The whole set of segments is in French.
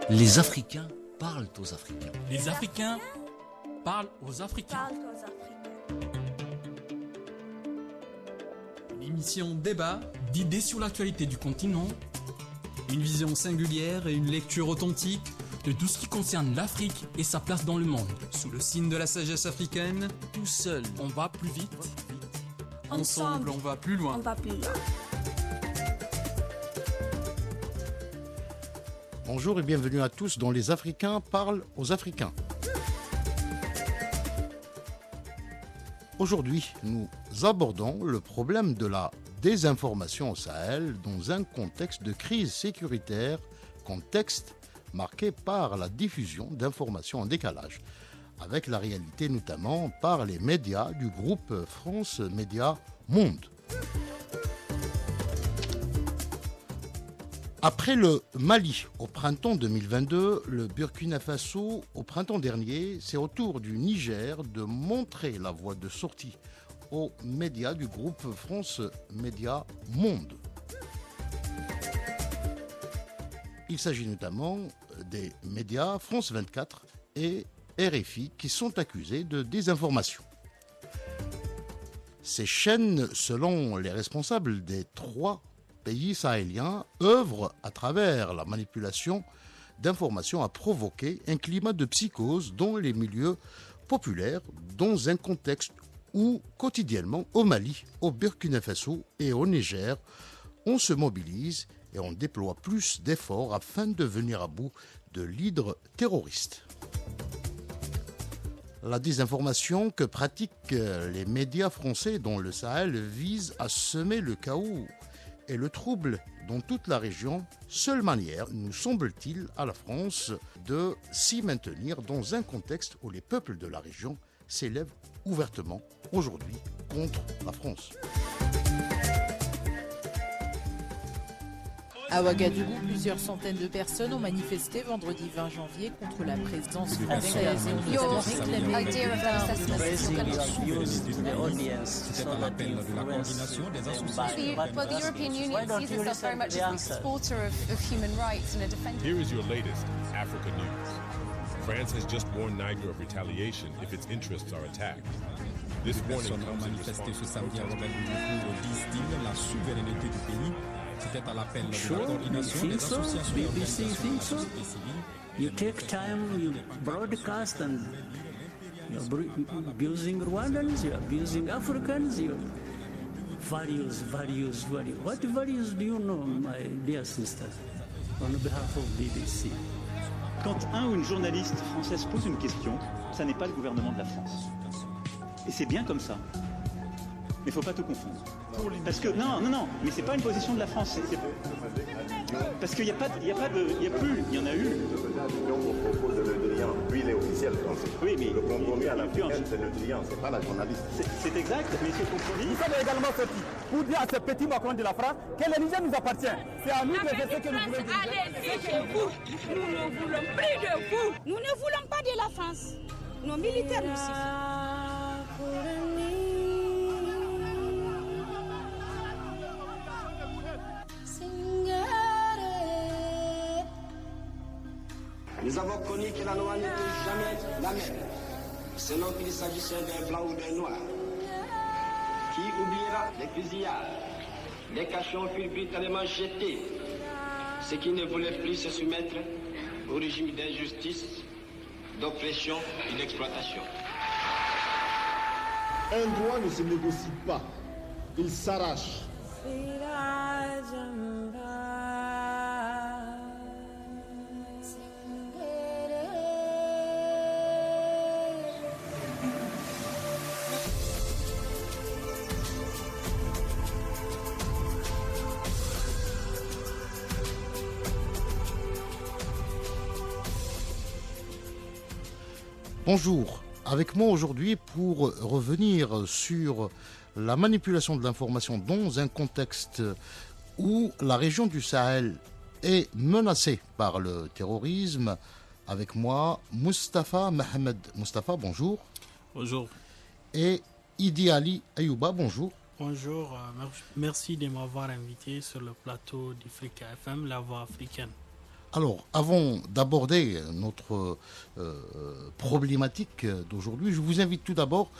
Les Africains parlent aux Africains. Les Africains parlent aux Africains. Une émission débat, D'idées sur l'actualité du continent, une vision singulière et une lecture authentique de tout ce qui concerne l'Afrique et sa place dans le monde. sous le signe de la sagesse africaine. Tout seul, On va plus vite. Ensemble, on va plus loin. On va plus loin. Bonjour et bienvenue à tous dans Les Africains parlent aux Africains. Aujourd'hui, nous abordons le problème de la désinformation au Sahel dans un contexte de crise sécuritaire, contexte marqué par la diffusion d'informations en décalage, avec la réalité notamment par les médias du groupe France Médias Monde. Après le Mali au printemps 2022, le Burkina Faso au printemps dernier, c'est au tour du Niger de montrer la voie de sortie aux médias du groupe France Médias Monde. Il s'agit notamment des médias France 24 et RFI qui sont accusés de désinformation. Ces chaînes, selon les responsables des trois pays sahéliens, œuvrent à travers la manipulation d'informations à provoquer un climat de psychose dans les milieux populaires, dans un contexte où, quotidiennement, au Mali, au Burkina Faso et au Niger, on se mobilise et on déploie plus d'efforts afin de venir à bout de l'hydre terroriste. La désinformation que pratiquent les médias français dans le Sahel vise à semer le chaos et le trouble dans toute la région. Seule manière, nous semble-t-il, à la France de s'y maintenir dans un contexte où les peuples de la région s'élèvent ouvertement aujourd'hui contre la France. À Ouagadougou, plusieurs centaines de personnes ont manifesté vendredi 20 janvier contre la présence française et militaire réclamée C'était un appel de la coordination des associations. Well, the European Union sees itself very much as an exporter of human rights and a defender. Here is your latest Africa news. France has just warned Niger of retaliation if its interests are attacked. This warning Personnes ont comes in manifesté ce response samedi à Ouagadougou pour, disent-ils, la souveraineté du pays. C'était à l'appel de la coordination des associations et organisations de la société civile. You take time, you broadcast, and you're abusing Rwandans, you're abusing Africans, you're values. What values do you know, my dear sisters, on behalf of BBC? Quand un ou une journaliste française pose une question, ça n'est pas le gouvernement de la France. Et c'est bien comme ça. Mais il ne faut pas tout confondre. Parce que, non, mais c'est pas une position de la France. Parce qu'il n'y a plus, il y en a eu. Lui, il est officiel français. Oui, mais le compromis à l'africaine, c'est le client, c'est pas la journaliste. C'est exact, mais ce compromis. Nous sommes également sortis pour dire à ce petit Macron de la France que le Niger nous appartient. C'est à nous de faire ce que nous voulons. Allez, chez vous. Nous ne voulons plus de vous. Nous ne voulons pas de la France. Nos militaires nous suffisent. Nous avons connu que la loi n'était jamais la même, selon qu'il s'agissait d'un blanc ou d'un noir. Qui oubliera les fusillades, les cachons furent brutalement jetés, ceux qui ne voulaient plus se soumettre au régime d'injustice, d'oppression et d'exploitation. Un droit ne se négocie pas, il s'arrache. Bonjour, avec moi aujourd'hui pour revenir sur la manipulation de l'information dans un contexte où la région du Sahel est menacée par le terrorisme. Avec moi, Moustapha Mohamed. Moustapha, bonjour. Bonjour. Et Idi Ali Ayouba, bonjour. Bonjour, merci de m'avoir invité sur le plateau d'Africa FM, la voix africaine. Alors, avant d'aborder notre problématique d'aujourd'hui, je vous invite tout d'abord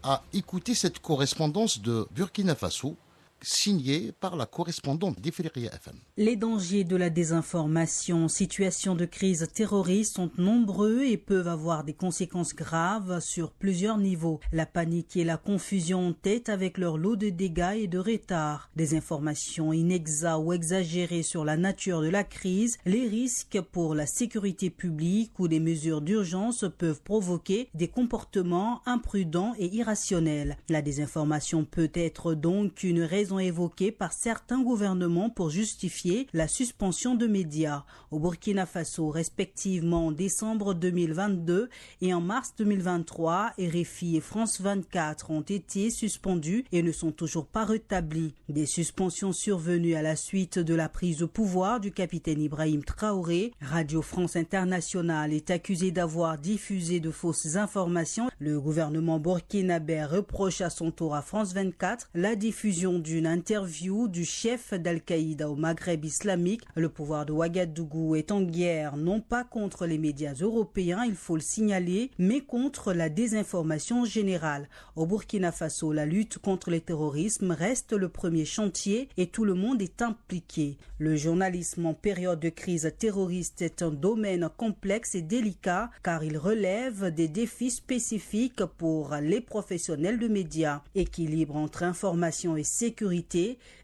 à écouter cette correspondance de Burkina Faso, signée par la correspondante d'Ifriqiya FM. Les dangers de la désinformation en situation de crise terroriste sont nombreux et peuvent avoir des conséquences graves sur plusieurs niveaux. La panique et la confusion en tête avec leur lot de dégâts et de retards. Des informations inexactes ou exagérées sur la nature de la crise, les risques pour la sécurité publique ou des mesures d'urgence peuvent provoquer des comportements imprudents et irrationnels. La désinformation peut être donc une raison évoquée par certains gouvernements pour justifier la suspension de médias. Au Burkina Faso, respectivement en décembre 2022 et en mars 2023, RFI et France 24 ont été suspendus et ne sont toujours pas rétablis. Des suspensions survenues à la suite de la prise de pouvoir du capitaine Ibrahim Traoré. Radio France Internationale est accusée d'avoir diffusé de fausses informations. Le gouvernement burkinabé reproche à son tour à France 24 la diffusion d'une interview du chef d'Al-Qaïda au Maghreb islamique. Le pouvoir de Ouagadougou est en guerre, non pas contre les médias européens, il faut le signaler, mais contre la désinformation générale. Au Burkina Faso, la lutte contre le terrorisme reste le premier chantier et tout le monde est impliqué. Le journalisme en période de crise terroriste est un domaine complexe et délicat car il relève des défis spécifiques pour les professionnels de médias. Équilibre entre information et sécurité.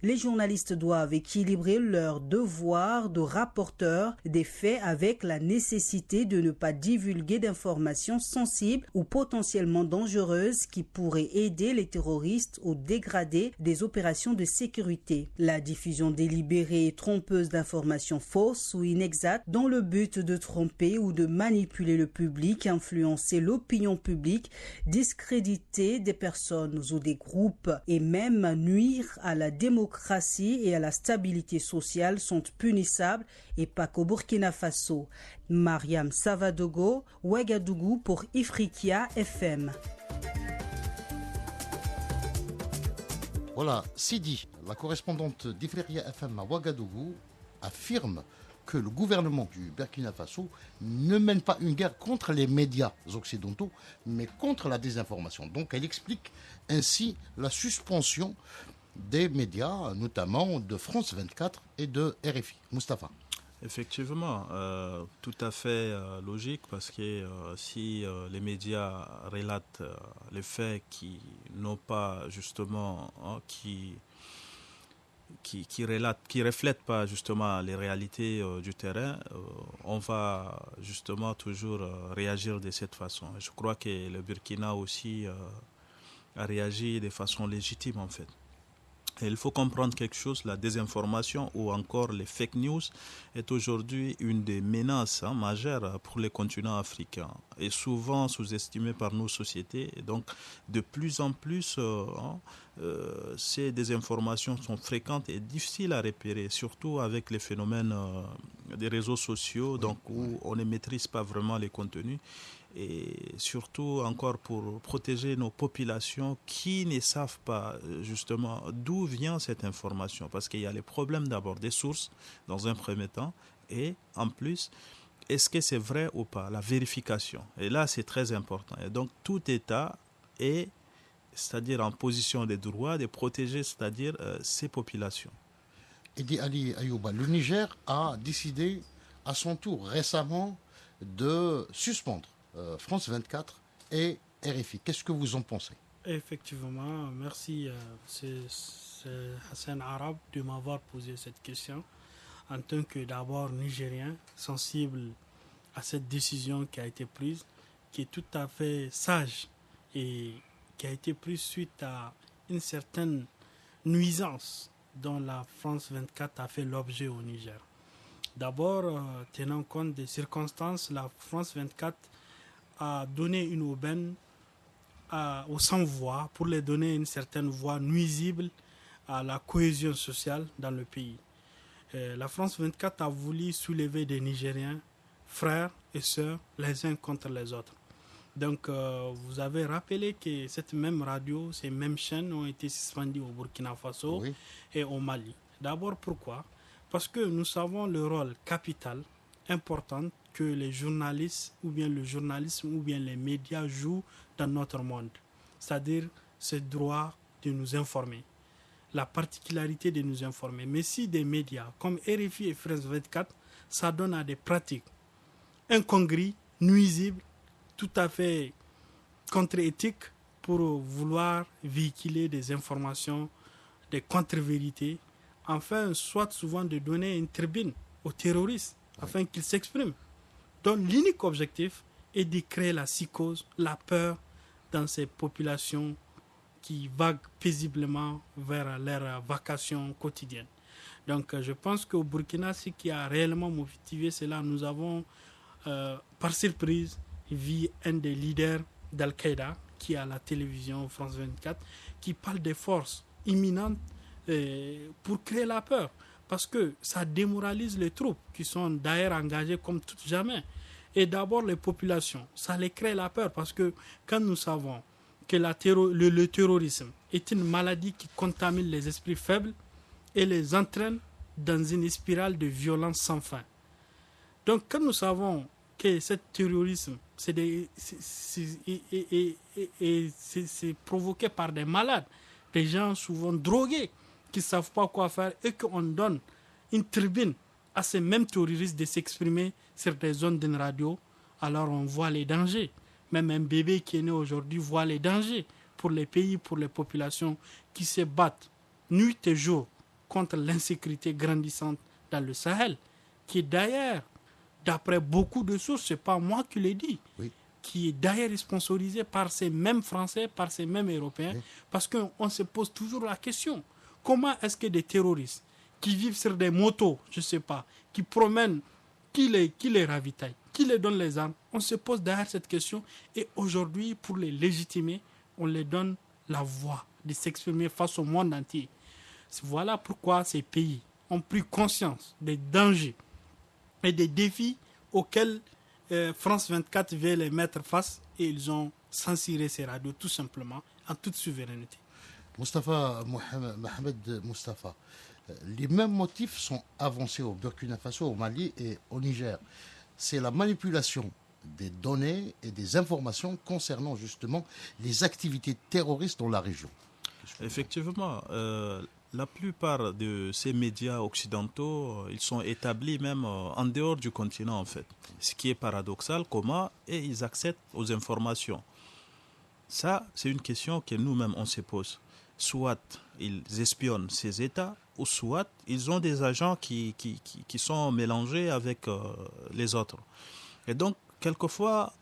Les journalistes doivent équilibrer leur devoir de rapporteur des faits avec la nécessité de ne pas divulguer d'informations sensibles ou potentiellement dangereuses qui pourraient aider les terroristes ou dégrader des opérations de sécurité. La diffusion délibérée et trompeuse d'informations fausses ou inexactes dans le but de tromper ou de manipuler le public, influencer l'opinion publique, discréditer des personnes ou des groupes et même nuire à la démocratie et à la stabilité sociale sont punissables et pas qu'au Burkina Faso. Mariam Savadogo, Ouagadougou pour Ifriqiya FM. Voilà, Sidi, la correspondante d'Ifriqiya FM à Ouagadougou, affirme que le gouvernement du Burkina Faso ne mène pas une guerre contre les médias occidentaux, mais contre la désinformation. Donc elle explique ainsi la suspension des médias, notamment de France 24 et de RFI. Mustapha. Effectivement, tout à fait logique parce que si les médias relatent les faits qui n'ont pas justement, qui reflètent pas justement les réalités du terrain, on va justement toujours réagir de cette façon. Je crois que le Burkina aussi a réagi de façon légitime en fait. Et il faut comprendre quelque chose, la désinformation ou encore les fake news est aujourd'hui une des menaces majeures pour les continents africains et souvent sous-estimée par nos sociétés. Et donc, de plus en plus, ces désinformations sont fréquentes et difficiles à repérer, surtout avec les phénomènes des réseaux sociaux, donc où on ne maîtrise pas vraiment les contenus. Et surtout encore pour protéger nos populations qui ne savent pas justement d'où vient cette information, parce qu'il y a les problèmes d'abord des sources dans un premier temps et en plus est-ce que c'est vrai ou pas, la vérification, et là c'est très important. Et donc tout État est, c'est-à-dire en position de droit de protéger, c'est-à-dire ses populations. Edi Ali Ayouba, le Niger a décidé à son tour récemment de suspendre France 24 et RFI. Qu'est-ce que vous en pensez? Effectivement, merci c'est Hassan Arab de m'avoir posé cette question. En tant que d'abord Nigérien, sensible à cette décision qui a été prise, qui est tout à fait sage et qui a été prise suite à une certaine nuisance dont la France 24 a fait l'objet au Niger. D'abord, tenant compte des circonstances, la France 24 a donné une aubaine aux sans-voix pour les donner une certaine voix nuisible à la cohésion sociale dans le pays. La France 24 a voulu soulever des Nigériens, frères et sœurs, les uns contre les autres. Donc, vous avez rappelé que cette même radio, ces mêmes chaînes ont été suspendues au Burkina Faso et au Mali. D'abord, pourquoi? Parce que nous savons le rôle capital importante que les journalistes ou bien le journalisme ou bien les médias jouent dans notre monde. C'est-à-dire ce droit de nous informer, la particularité de nous informer. Mais si des médias comme RFI et France 24 s'adonnent à des pratiques incongrues, nuisibles, tout à fait contre-éthiques pour vouloir véhiculer des informations, des contre-vérités, afin soit souvent de donner une tribune aux terroristes, afin qu'ils s'expriment. Donc l'unique objectif est de créer la psychose, la peur dans ces populations qui vaguent paisiblement vers leur vacation quotidienne. Donc je pense qu'au Burkina, ce qui a réellement motivé cela, nous avons par surprise vu un des leaders d'Al-Qaïda qui est à la télévision France 24 qui parle des forces imminentes pour créer la peur, parce que ça démoralise les troupes qui sont d'ailleurs engagées comme toutes jamais. Et d'abord les populations, ça les crée la peur, parce que quand nous savons que le terrorisme est une maladie qui contamine les esprits faibles et les entraîne dans une spirale de violence sans fin. Donc quand nous savons que ce terrorisme c'est provoqué par des malades, des gens souvent drogués qui ne savent pas quoi faire, et qu'on donne une tribune à ces mêmes terroristes de s'exprimer sur des zones d'une radio, alors on voit les dangers. Même un bébé qui est né aujourd'hui voit les dangers pour les pays, pour les populations qui se battent nuit et jour contre l'insécurité grandissante dans le Sahel, qui est d'ailleurs, d'après beaucoup de sources, ce n'est pas moi qui l'ai dit, qui est d'ailleurs sponsorisé par ces mêmes Français, par ces mêmes Européens, parce qu'on se pose toujours la question, comment est-ce que des terroristes qui vivent sur des motos, je ne sais pas, qui promènent, qui les ravitaillent, qui les donne les armes, on se pose derrière cette question, et aujourd'hui, pour les légitimer, on les donne la voix de s'exprimer face au monde entier. Voilà pourquoi ces pays ont pris conscience des dangers et des défis auxquels France 24 veut les mettre face, et ils ont censuré ces radios tout simplement en toute souveraineté. Mohamed Mustafa, les mêmes motifs sont avancés au Burkina Faso, au Mali et au Niger. C'est la manipulation des données et des informations concernant justement les activités terroristes dans la région. Effectivement, la plupart de ces médias occidentaux, ils sont établis même en dehors du continent en fait. Ce qui est paradoxal, comment et ils accèdent aux informations. Ça, c'est une question que nous-mêmes on se pose. Soit ils espionnent ces États, ou soit ils ont des agents qui sont mélangés avec les autres. Et donc, quelquefois,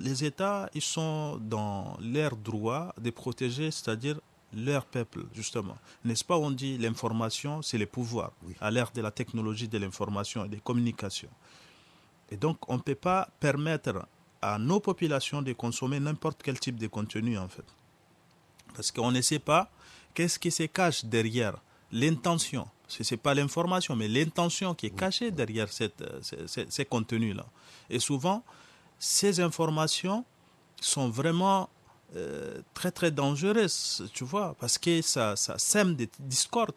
les États, ils sont dans leur droit de protéger, c'est-à-dire leur peuple, justement. N'est-ce pas, on dit l'information, c'est le pouvoir, à l'ère de la technologie de l'information et des communications. Et donc, on ne peut pas permettre à nos populations de consommer n'importe quel type de contenu, en fait. Parce qu'on ne sait pas qu'est-ce qui se cache derrière l'intention. Ce n'est pas l'information, mais l'intention qui est cachée derrière ces contenus-là. Et souvent, ces informations sont vraiment très, très dangereuses, tu vois, parce que ça sème des discordes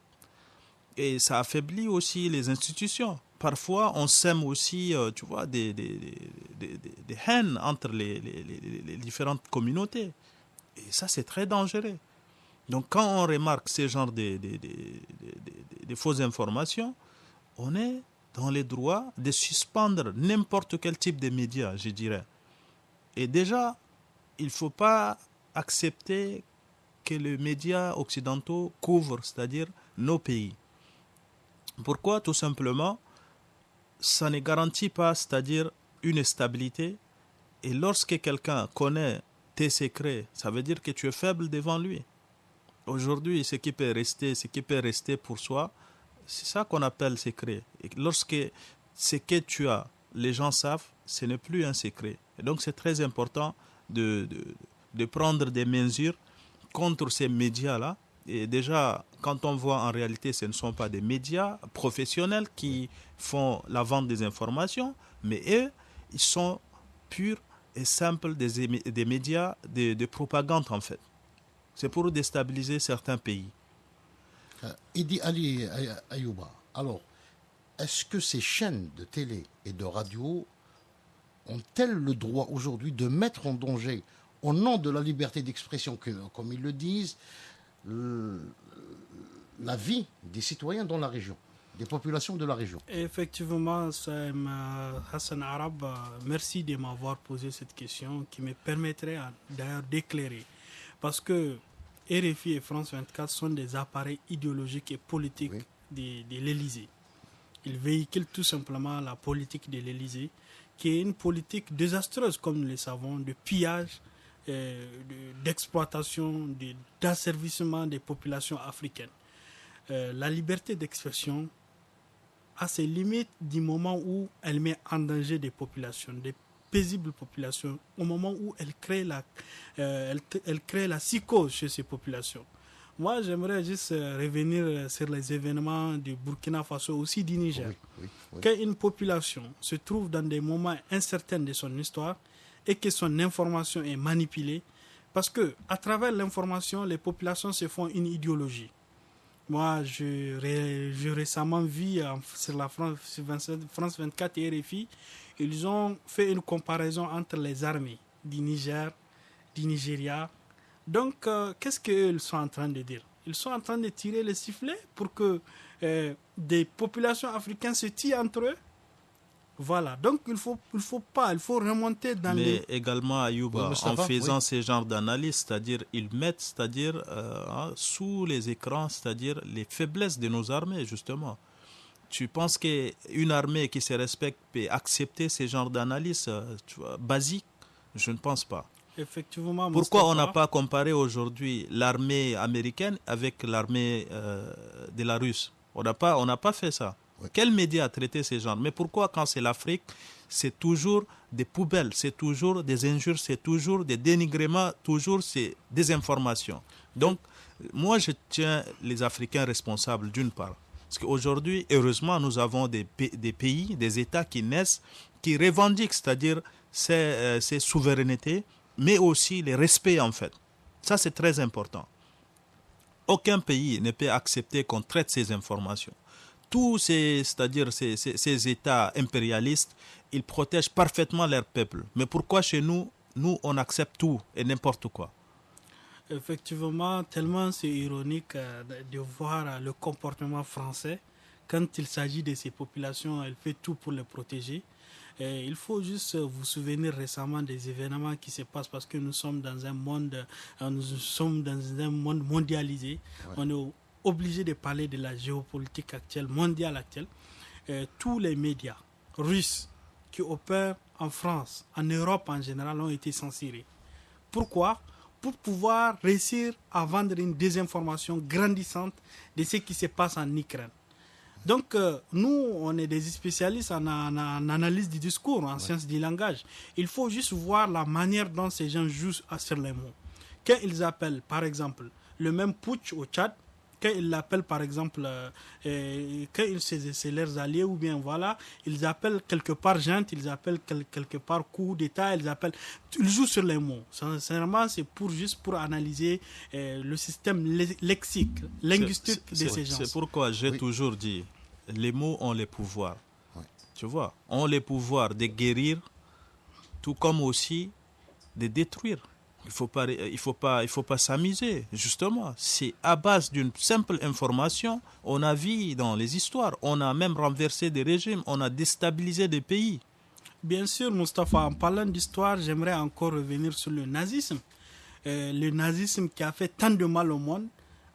et ça affaiblit aussi les institutions. Parfois, on sème aussi, tu vois, des haines entre les différentes communautés. Et ça, c'est très dangereux. Donc, quand on remarque ce genre de fausses informations, on est dans les droits de suspendre n'importe quel type de médias, je dirais. Et déjà, il ne faut pas accepter que les médias occidentaux couvrent, c'est-à-dire nos pays. Pourquoi? Tout simplement, ça ne garantit pas, c'est-à-dire une stabilité. Et lorsque quelqu'un connaît tes secrets, ça veut dire que tu es faible devant lui. Aujourd'hui, ce qui peut rester pour soi, c'est ça qu'on appelle secret. Et lorsque ce que tu as, les gens savent, ce n'est plus un secret. Et donc, c'est très important de prendre des mesures contre ces médias-là. Et déjà, quand on voit en réalité, ce ne sont pas des médias professionnels qui font la vente des informations, mais eux, ils sont purs et simples des médias de propagande, en fait. C'est pour déstabiliser certains pays. Idi Ali Ayouba, alors, est-ce que ces chaînes de télé et de radio ont-elles le droit aujourd'hui de mettre en danger, au nom de la liberté d'expression, comme ils le disent, la vie des citoyens dans la région, des populations de la région? Effectivement, Hassan Arab, merci de m'avoir posé cette question qui me permettrait d'ailleurs d'éclairer. Parce que RFI et France 24 sont des appareils idéologiques et politiques de l'Élysée. Ils véhiculent tout simplement la politique de l'Élysée, qui est une politique désastreuse, comme nous le savons, de pillage, d'exploitation, d'asservissement des populations africaines. La liberté d'expression a ses limites du moment où elle met en danger des populations, des paisibles populations, au moment où elle crée la psychose chez ces populations. Moi, j'aimerais juste revenir sur les événements du Burkina Faso, aussi du Niger. Quand une population se trouve dans des moments incertains de son histoire et que son information est manipulée, parce que à travers l'information, les populations se font une idéologie. Moi, j'ai récemment vu sur la France 24 et RFI, ils ont fait une comparaison entre les armées du Niger, du Nigeria. Donc, qu'est-ce qu'ils sont en train de dire? Ils sont en train de tirer les sifflets pour que des populations africaines se tirent entre eux. Voilà, donc il faut remonter dans Mais également, Ayouba, en faisant ce genre d'analyse, c'est-à-dire ils mettent sous les écrans, c'est-à-dire les faiblesses de nos armées, justement. Tu penses qu'une armée qui se respecte peut accepter ce genre d'analyse basique? Je ne pense pas. Effectivement. Pourquoi on n'a pas comparé aujourd'hui l'armée américaine avec l'armée de la Russe? On n'a pas fait ça. Quel média a traité ces genres? Mais pourquoi quand c'est l'Afrique, c'est toujours des poubelles, c'est toujours des injures, c'est toujours des dénigrements, toujours c'est des informations. Donc, moi je tiens les Africains responsables d'une part. Parce qu'aujourd'hui, heureusement, nous avons des pays, des États qui naissent, qui revendiquent, c'est-à-dire ces souverainetés, mais aussi les respects en fait. Ça c'est très important. Aucun pays ne peut accepter qu'on traite ces informations. Tous c'est-à-dire ces États impérialistes, ils protègent parfaitement leur peuple. Mais pourquoi chez nous, on accepte tout et n'importe quoi? Effectivement, tellement c'est ironique de voir le comportement français. Quand il s'agit de ces populations, elle fait tout pour les protéger. Et il faut juste vous souvenir récemment des événements qui se passent parce que nous sommes dans un monde mondialisé. Ouais. On est obligé de parler de la géopolitique actuelle, mondiale actuelle. Tous les médias russes qui opèrent en France, en Europe en général, ont été censurés. Pourquoi? Pour pouvoir réussir à vendre une désinformation grandissante de ce qui se passe en Ukraine. Donc, nous, on est des spécialistes en analyse du discours, en sciences du langage. Il faut juste voir la manière dont ces gens jouent sur les mots. Quand ils appellent, par exemple, le même putsch au Tchad, quand ils l'appellent, par exemple, quand c'est leurs alliés, ou bien voilà, ils appellent quelque part junte, ils appellent quelque part coup d'État, ils jouent sur les mots. Sincèrement, c'est juste pour analyser le système lexique, linguistique de ces gens. C'est pourquoi j'ai toujours dit, les mots ont le pouvoir. Tu vois, ont le pouvoir de guérir, tout comme aussi de détruire. Il faut pas s'amuser, justement. C'est à base d'une simple information, on a vu dans les histoires, on a même renversé des régimes, on a déstabilisé des pays. Bien sûr, Moustapha, en parlant d'histoire, j'aimerais encore revenir sur le nazisme. Le nazisme qui a fait tant de mal au monde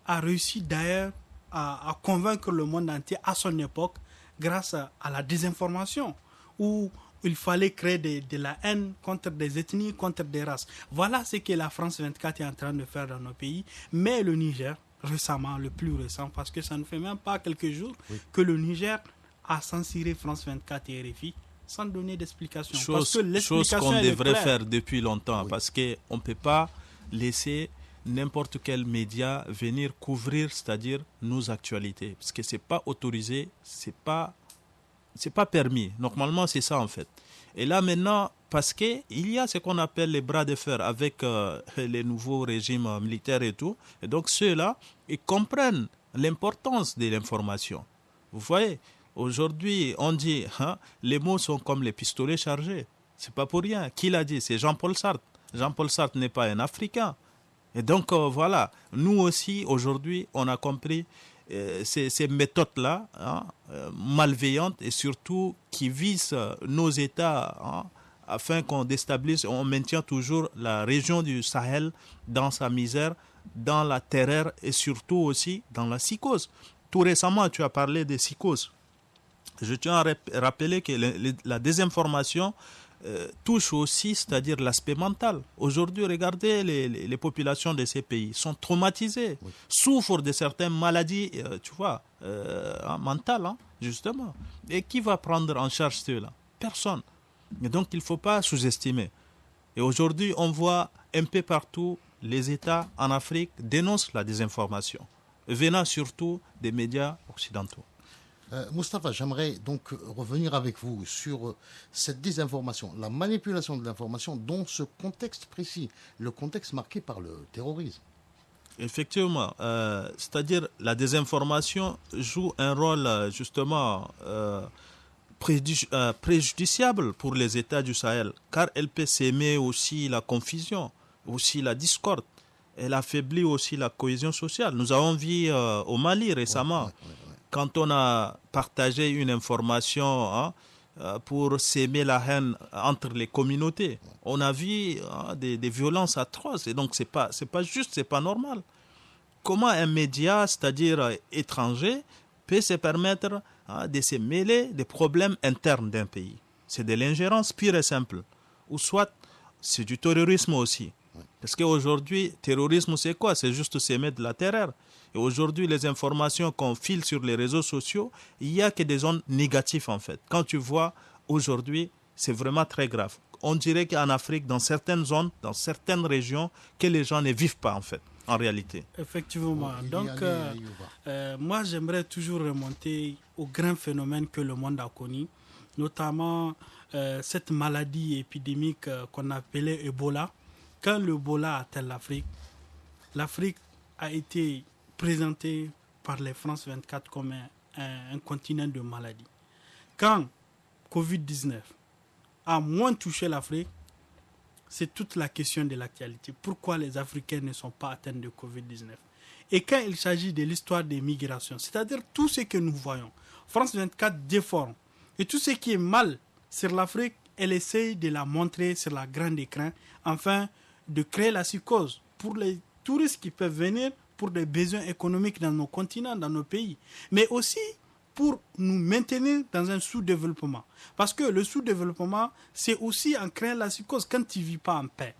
a réussi d'ailleurs à convaincre le monde entier à son époque grâce à la désinformation, où il fallait créer de la haine contre des ethnies, contre des races. Voilà ce que la France 24 est en train de faire dans nos pays. Mais le Niger, récemment, le plus récent, parce que ça ne fait même pas quelques jours que le Niger a censuré France 24 et RFI sans donner d'explication. Chose qu'on devrait faire depuis longtemps, parce qu'on ne peut pas laisser n'importe quel média venir couvrir, c'est-à-dire nos actualités. Parce que ce n'est pas autorisé, c'est pas permis. Normalement, c'est ça en fait. Et là maintenant, parce qu'il y a ce qu'on appelle les bras de fer avec les nouveaux régimes militaires et tout. Et donc ceux-là, ils comprennent l'importance de l'information. Vous voyez, Aujourd'hui, on dit, les mots sont comme les pistolets chargés. C'est pas pour rien. Qui l'a dit? C'est Jean-Paul Sartre. Jean-Paul Sartre n'est pas un Africain. Et donc, voilà, nous aussi, aujourd'hui, on a compris ces méthodes-là, malveillantes et surtout qui visent nos États, afin qu'on déstabilise, on maintient toujours la région du Sahel dans sa misère, dans la terreur et surtout aussi dans la psychose. Tout récemment, tu as parlé des psychoses. Je tiens à rappeler que la désinformation touche aussi, c'est-à-dire l'aspect mental. Aujourd'hui, regardez les populations de ces pays sont traumatisées, souffrent de certaines maladies, mentales, justement. Et qui va prendre en charge cela? Personne. Et donc, il ne faut pas sous-estimer. Et aujourd'hui, on voit un peu partout, les États en Afrique dénoncent la désinformation, venant surtout des médias occidentaux. Moustapha, j'aimerais donc revenir avec vous sur cette désinformation, la manipulation de l'information dans ce contexte précis, le contexte marqué par le terrorisme. Effectivement, c'est-à-dire la désinformation joue un rôle justement préjudiciable pour les États du Sahel, car elle peut s'aimer aussi la confusion, aussi la discorde. Elle affaiblit aussi la cohésion sociale. Nous avons vu au Mali récemment, quand on a partagé une information pour s'aimer la haine entre les communautés, on a vu des violences atroces. Et donc, c'est pas juste, c'est pas normal. Comment un média, c'est-à-dire étranger, peut se permettre de se mêler des problèmes internes d'un pays? C'est de l'ingérence pure et simple. Ou soit, c'est du terrorisme aussi. Parce qu'aujourd'hui, terrorisme, c'est quoi? C'est juste s'aimer de la terreur. Et aujourd'hui, les informations qu'on file sur les réseaux sociaux, il n'y a que des zones négatives en fait. Quand tu vois, aujourd'hui, c'est vraiment très grave. On dirait qu'en Afrique, dans certaines zones, dans certaines régions, que les gens ne vivent pas en fait, en réalité. Effectivement. Donc, moi, j'aimerais toujours remonter au grand phénomène que le monde a connu, notamment cette maladie épidémique qu'on appelait Ebola. Quand l'Ebola atteint l'Afrique, l'Afrique a été présentée par les France 24 comme un continent de maladies. Quand Covid-19 a moins touché l'Afrique, c'est toute la question de l'actualité. Pourquoi les Africains ne sont pas atteints de Covid-19? Et quand il s'agit de l'histoire des migrations, c'est-à-dire tout ce que nous voyons, France 24 déforme. Et tout ce qui est mal sur l'Afrique, elle essaye de la montrer sur la grande écran, afin de créer la psychose pour les touristes qui peuvent venir pour des besoins économiques dans nos continents, dans nos pays, mais aussi pour nous maintenir dans un sous-développement. Parce que le sous-développement, c'est aussi en créant la psychose quand tu ne vis pas en paix.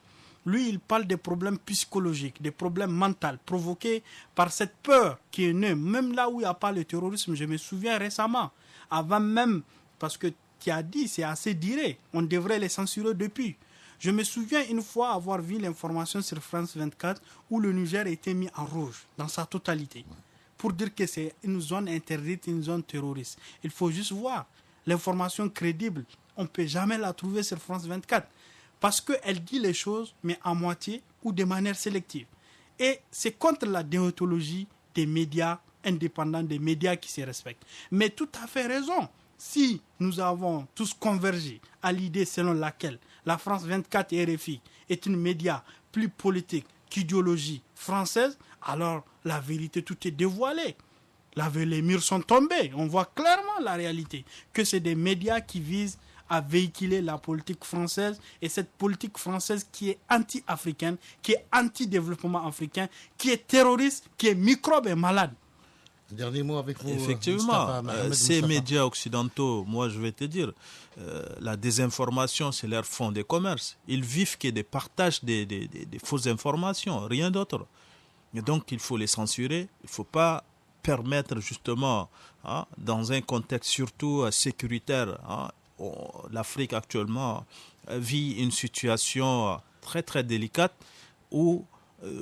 Lui, il parle des problèmes psychologiques, des problèmes mentaux provoqués par cette peur qui est née. Même là où il n'y a pas le terrorisme, je me souviens récemment, avant même, parce que tu as dit, c'est assez direct, on devrait les censurer depuis. Je me souviens une fois avoir vu l'information sur France 24 où le Niger a été mis en rouge dans sa totalité pour dire que c'est une zone interdite, une zone terroriste. Il faut juste voir l'information crédible. On ne peut jamais la trouver sur France 24 parce qu'elle dit les choses, mais à moitié ou de manière sélective. Et c'est contre la déontologie des médias indépendants, des médias qui se respectent. Mais tout à fait raison. Si nous avons tous convergé à l'idée selon laquelle la France 24 et RFI est une média plus politique qu'idéologie française, alors la vérité, tout est dévoilé. Les murs sont tombés. On voit clairement la réalité, que c'est des médias qui visent à véhiculer la politique française, et cette politique française qui est anti-africaine, qui est anti-développement africain, qui est terroriste, qui est microbe et malade. Dernier mot avec vous. Effectivement, ces médias occidentaux, moi je vais te dire, la désinformation, c'est leur fond de commerce. Ils vivent que des partages des fausses informations, rien d'autre. Et donc il faut les censurer, il ne faut pas permettre justement, dans un contexte surtout sécuritaire, l'Afrique actuellement vit une situation très très délicate où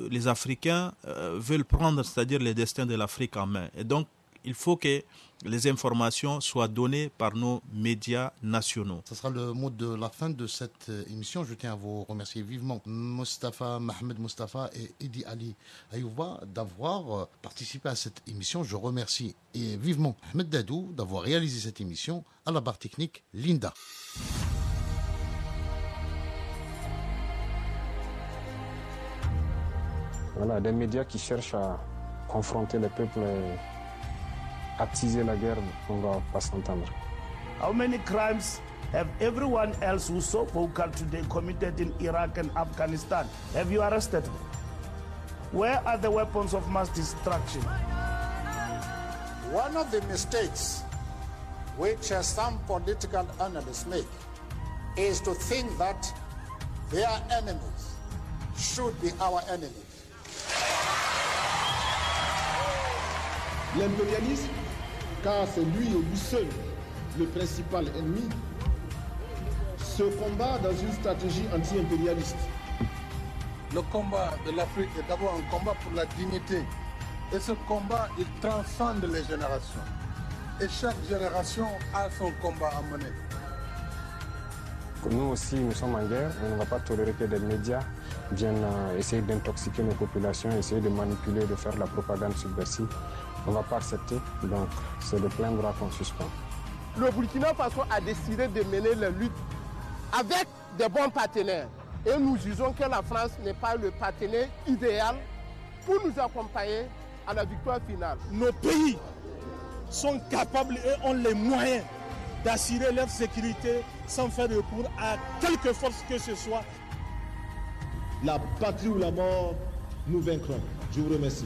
les Africains veulent prendre, c'est-à-dire les destins de l'Afrique en main. Et donc, il faut que les informations soient données par nos médias nationaux. Ce sera le mot de la fin de cette émission. Je tiens à vous remercier vivement, Mohamed Mustafa et Idi Ali Ayouba, d'avoir participé à cette émission. Je remercie et vivement Ahmed Dadou d'avoir réalisé cette émission. À la barre technique, Linda. Voilà, des médias qui cherchent à confronter les peuples et attiser la guerre, on ne va pas s'entendre. How many crimes have everyone else who's so vocal today committed in Iraq and Afghanistan? Have you arrested them? Where are the weapons of mass destruction? One of the mistakes which some political analysts make is to think that their enemies should be our enemies. L'impérialisme, car c'est lui et lui seul le principal ennemi, se combat dans une stratégie anti-impérialiste. Le combat de l'Afrique est d'abord un combat pour la dignité. Et ce combat, il transcende les générations. Et chaque génération a son combat à mener. Nous aussi, nous sommes en guerre. On ne va pas tolérer que des médias viennent essayer d'intoxiquer nos populations, essayer de manipuler, de faire de la propagande subversive. On ne va pas accepter, donc c'est de plein droit qu'on suspend. Le Burkina Faso a décidé de mener la lutte avec des bons partenaires. Et nous jugeons que la France n'est pas le partenaire idéal pour nous accompagner à la victoire finale. Nos pays sont capables et ont les moyens d'assurer leur sécurité sans faire recours à quelque force que ce soit. La patrie ou la mort, nous vaincrons. Je vous remercie.